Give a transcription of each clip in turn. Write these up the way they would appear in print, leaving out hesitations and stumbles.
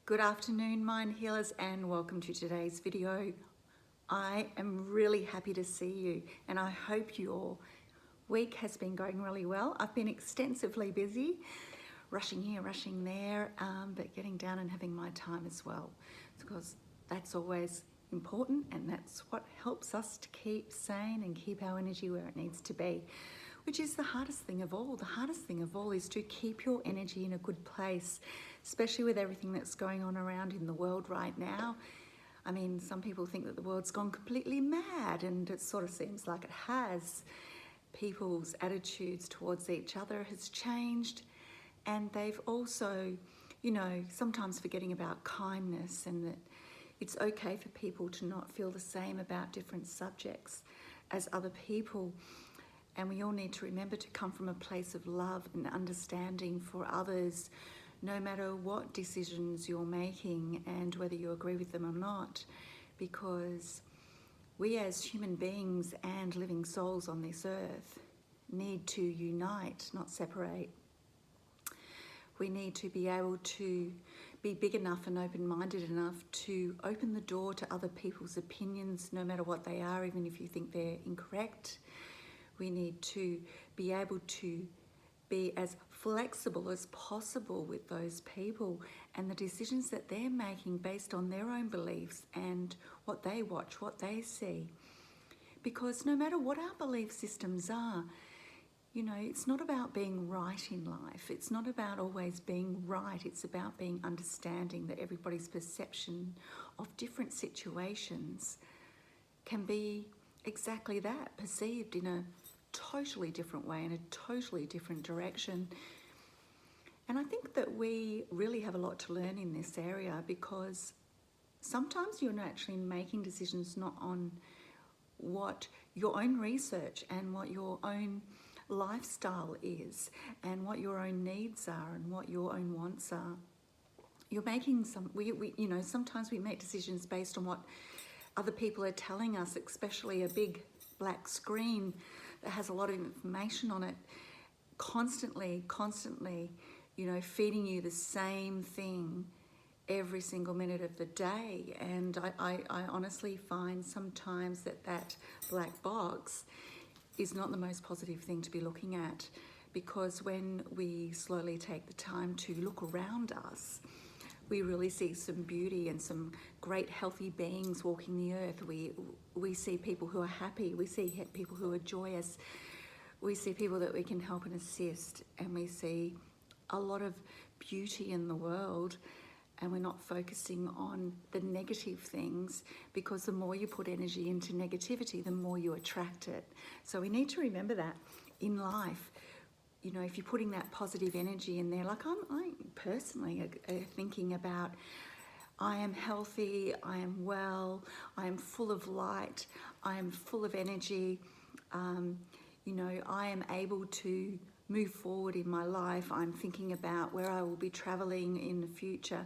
Good afternoon, mind healers, and welcome to today's video. I am really happy to see you, and I hope your week has been going really well. I've been extensively busy, rushing here, rushing there, but getting down and having my time as well, because that's always important, and that's what helps us to keep sane and keep our energy where it needs to be, which is the hardest thing of all. The hardest thing of all is to keep your energy in a good place, especially with everything that's going on around in the world right now. I mean, some people think that the world's gone completely mad, and it sort of seems like it has. People's attitudes towards each other has changed, and they've also, sometimes forgetting about kindness, and that it's okay for people to not feel the same about different subjects as other people. And we all need to remember to come from a place of love and understanding for others, no matter what decisions you're making and whether you agree with them or not, because we as human beings and living souls on this earth need to unite, not separate. We need to be able to be big enough and open-minded enough to open the door to other people's opinions, no matter what they are, even if you think they're incorrect. We need to be able to be as flexible as possible with those people and the decisions that they're making based on their own beliefs and what they watch, what they see. Because no matter what our belief systems are, it's not about being right in life. It's not about always being right. It's about being understanding that everybody's perception of different situations can be exactly that, perceived in a totally different way, in a totally different direction. And I think that we really have a lot to learn in this area, because sometimes you're actually making decisions not on what your own research and what your own lifestyle is and what your own needs are and what your own wants are. You're making sometimes we make decisions based on what other people are telling us, especially a big black screen that has a lot of information on it, constantly, feeding you the same thing every single minute of the day. And I honestly find sometimes that black box is not the most positive thing to be looking at, because when we slowly take the time to look around us, we really see some beauty and some great healthy beings walking the earth. We see people who are happy. We see people who are joyous. We see people that we can help and assist. And we see a lot of beauty in the world. And we're not focusing on the negative things, because the more you put energy into negativity, the more you attract it. So we need to remember that in life. If you're putting that positive energy in there, like I personally thinking about, I am healthy, I am well, I am full of light, I am full of energy, I am able to move forward in my life. I'm thinking about where I will be traveling in the future.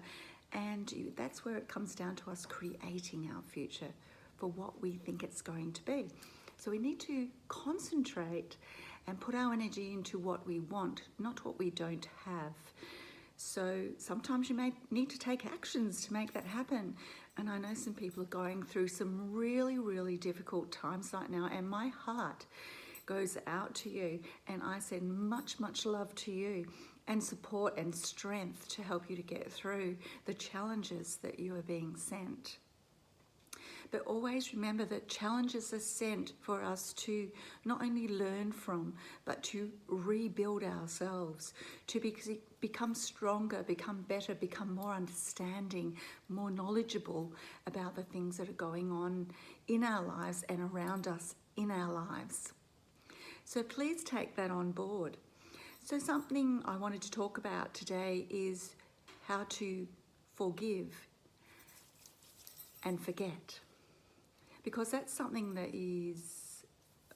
And that's where it comes down to us creating our future for what we think it's going to be. So we need to concentrate and put our energy into what we want, not what we don't have. So sometimes you may need to take actions to make that happen. And I know some people are going through some really, really difficult times right now, and my heart goes out to you, and I send much, much love to you and support and strength to help you to get through the challenges that you are being sent. But always remember that challenges are sent for us to not only learn from, but to rebuild ourselves, to become stronger, become better, become more understanding, more knowledgeable about the things that are going on in our lives and around us in our lives. So please take that on board. So something I wanted to talk about today is how to forgive and forget, because that's something that is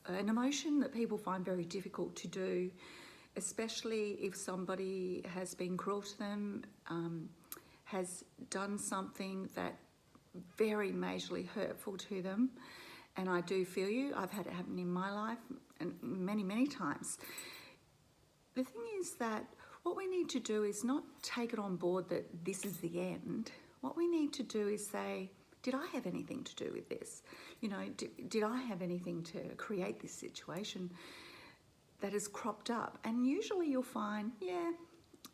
an emotion that people find very difficult to do, especially if somebody has been cruel to them, has done something that very majorly hurtful to them. And I do feel you. I've had it happen in my life, and many, many times. The thing is that what we need to do is not take it on board that this is the end. What we need to do is say, did I have anything to do with this? You know, did I have anything to create this situation that has cropped up? And usually you'll find, yeah,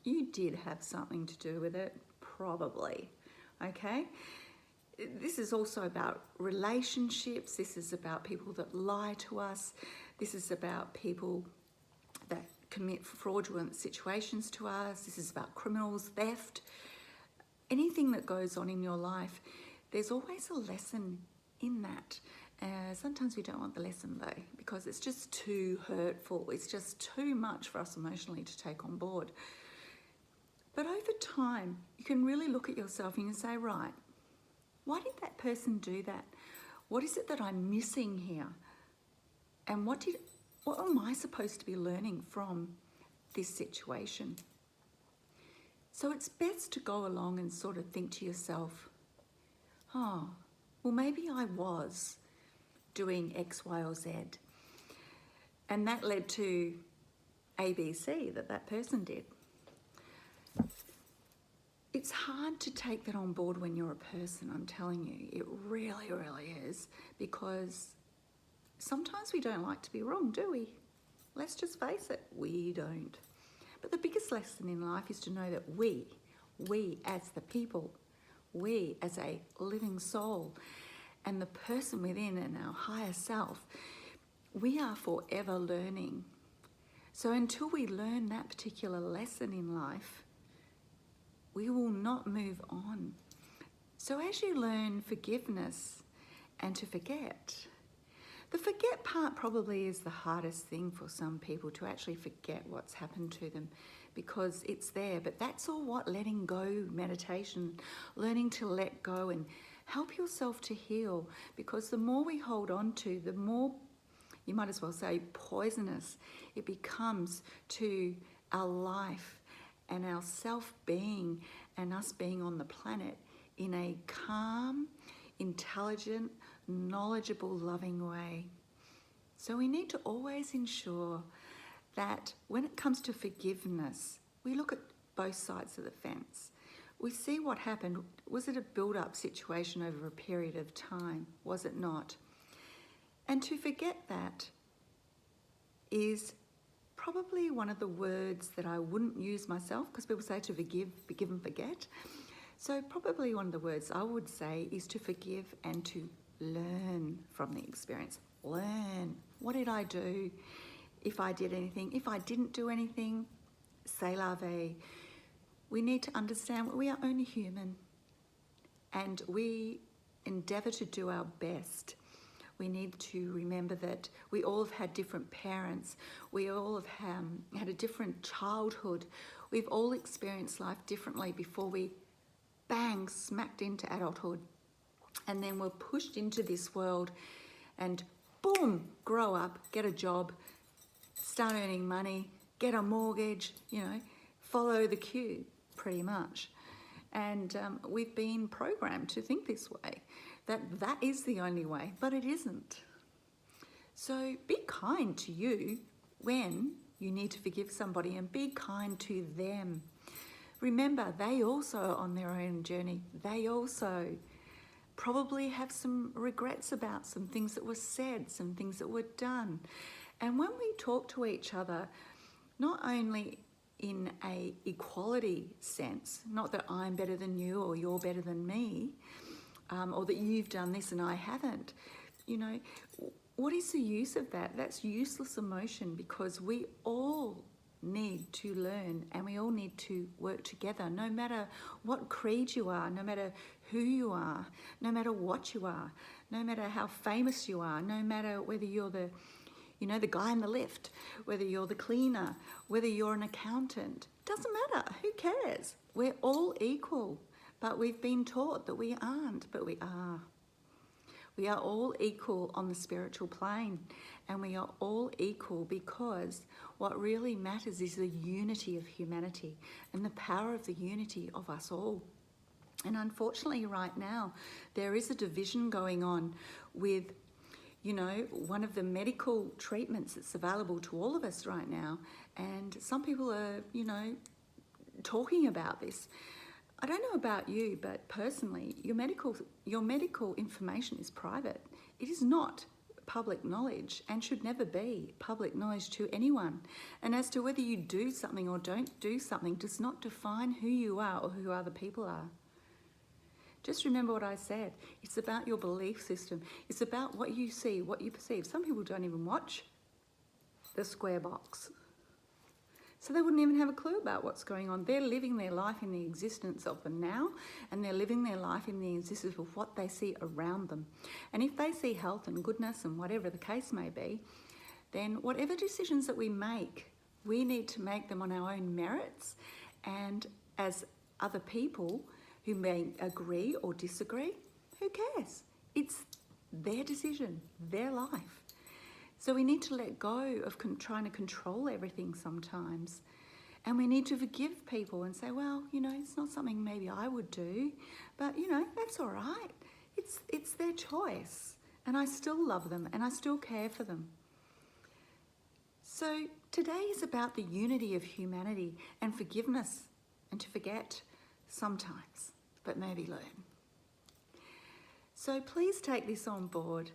you did have something to do with it, probably, okay? This is also about relationships. This is about people that lie to us. This is about people that commit fraudulent situations to us. This is about criminals, theft. Anything that goes on in your life, there's always a lesson in that. Sometimes we don't want the lesson though, because it's just too hurtful. It's just too much for us emotionally to take on board. But over time, you can really look at yourself and you can say, right, why did that person do that? What is it that I'm missing here? And what am I supposed to be learning from this situation? So it's best to go along and sort of think to yourself, oh, well, maybe I was doing X, Y, or Z. And that led to ABC that person did. It's hard to take that on board when you're a person, I'm telling you. It really, really is. Because sometimes we don't like to be wrong, do we? Let's just face it, we don't. But the biggest lesson in life is to know that we as the people, we as a living soul, and the person within and our higher self, we are forever learning. So until we learn that particular lesson in life, we will not move on. So as you learn forgiveness and to forget, the forget part probably is the hardest thing for some people, to actually forget what's happened to them, because it's there. But that's all what letting go meditation, learning to let go and help yourself to heal. Because the more we hold on to, the more, you might as well say, poisonous it becomes to our life and our self-being and us being on the planet in a calm, intelligent, knowledgeable, loving way. So we need to always ensure that when it comes to forgiveness, we look at both sides of the fence. We see what happened. Was it a build-up situation over a period of time? Was it not? And to forget that is probably one of the words that I wouldn't use myself, because people say to forgive and forget. So probably one of the words I would say is to forgive and to learn from the experience. Learn. What did I do? If I did anything. If I didn't do anything, c'est la vie. We need to understand we are only human, and we endeavour to do our best. We need to remember that we all have had different parents. We all have had a different childhood. We've all experienced life differently before we, bang, smacked into adulthood. And then we're pushed into this world and boom, grow up, get a job, start earning money, get a mortgage, follow the queue pretty much. And we've been programmed to think this way, that is the only way, but it isn't. So be kind to you when you need to forgive somebody, and be kind to them. Remember, they also are on their own journey. They also probably have some regrets about some things that were said, some things that were done. And when we talk to each other, not only in a equality sense, not that I'm better than you or you're better than me, or that you've done this and I haven't, what is the use of that? That's useless emotion, because we all need to learn and we all need to work together, no matter what creed you are, no matter who you are, no matter what you are, no matter how famous you are, no matter whether you're the guy in the lift, whether you're the cleaner, whether you're an accountant. Doesn't matter. Who cares? We're all equal. But we've been taught that we aren't, but we are. We are all equal on the spiritual plane, and we are all equal because what really matters is the unity of humanity and the power of the unity of us all. And unfortunately right now, there is a division going on with one of the medical treatments that's available to all of us right now. And some people are, talking about this. I don't know about you, but personally, your medical information is private. It is not public knowledge and should never be public knowledge to anyone. And as to whether you do something or don't do something does not define who you are or who other people are. Just remember what I said. It's about your belief system. It's about what you see, what you perceive. Some people don't even watch the square box. So they wouldn't even have a clue about what's going on. They're living their life in the existence of the now, and they're living their life in the existence of what they see around them. And if they see health and goodness and whatever the case may be, then whatever decisions that we make, we need to make them on our own merits. And as other people who may agree or disagree, who cares? It's their decision, their life. So we need to let go of trying to control everything sometimes. And we need to forgive people and say, well, you know, it's not something maybe I would do, but, you know, that's all right. It's their choice. And I still love them and I still care for them. So today is about the unity of humanity and forgiveness, and to forget sometimes, but maybe learn. So please take this on board.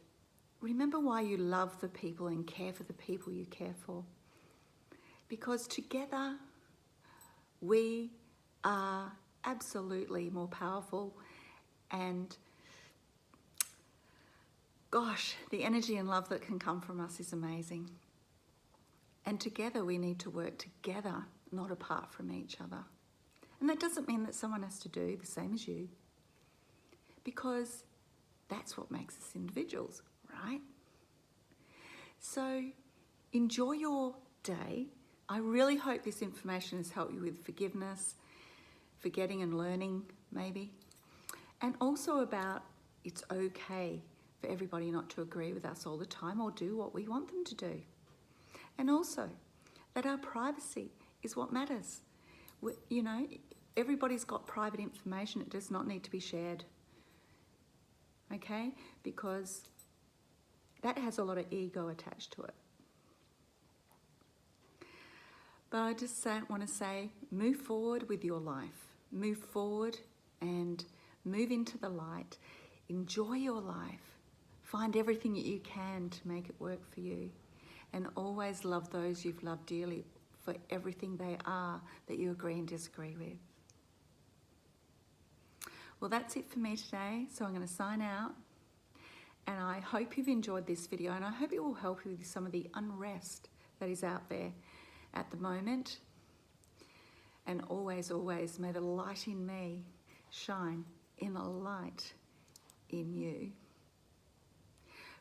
Remember why you love the people and care for the people you care for. Because together we are absolutely more powerful, and gosh, the energy and love that can come from us is amazing. And together we need to work together, not apart from each other. And that doesn't mean that someone has to do the same as you, because that's what makes us individuals, right? So enjoy your day. I really hope this information has helped you with forgiveness, forgetting and learning maybe, and also about it's okay for everybody not to agree with us all the time or do what we want them to do. And also that our privacy is what matters. You know, everybody's got private information. It does not need to be shared. Okay? Because that has a lot of ego attached to it. But I just want to say, move forward with your life. Move forward and move into the light. Enjoy your life. Find everything that you can to make it work for you. And always love those you've loved dearly for everything they are that you agree and disagree with. Well, that's it for me today. So I'm going to sign out. And I hope you've enjoyed this video, and I hope it will help you with some of the unrest that is out there at the moment. And always, always, may the light in me shine in the light in you.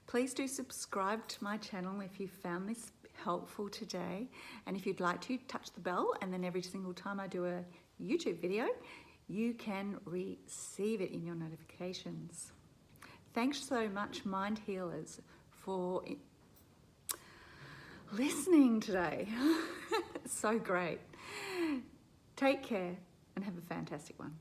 Please do subscribe to my channel if you found this helpful today. And if you'd like to, touch the bell, and then every single time I do a YouTube video, you can receive it in your notifications. Thanks so much, Mind Healers, for listening today. So great. Take care and have a fantastic one.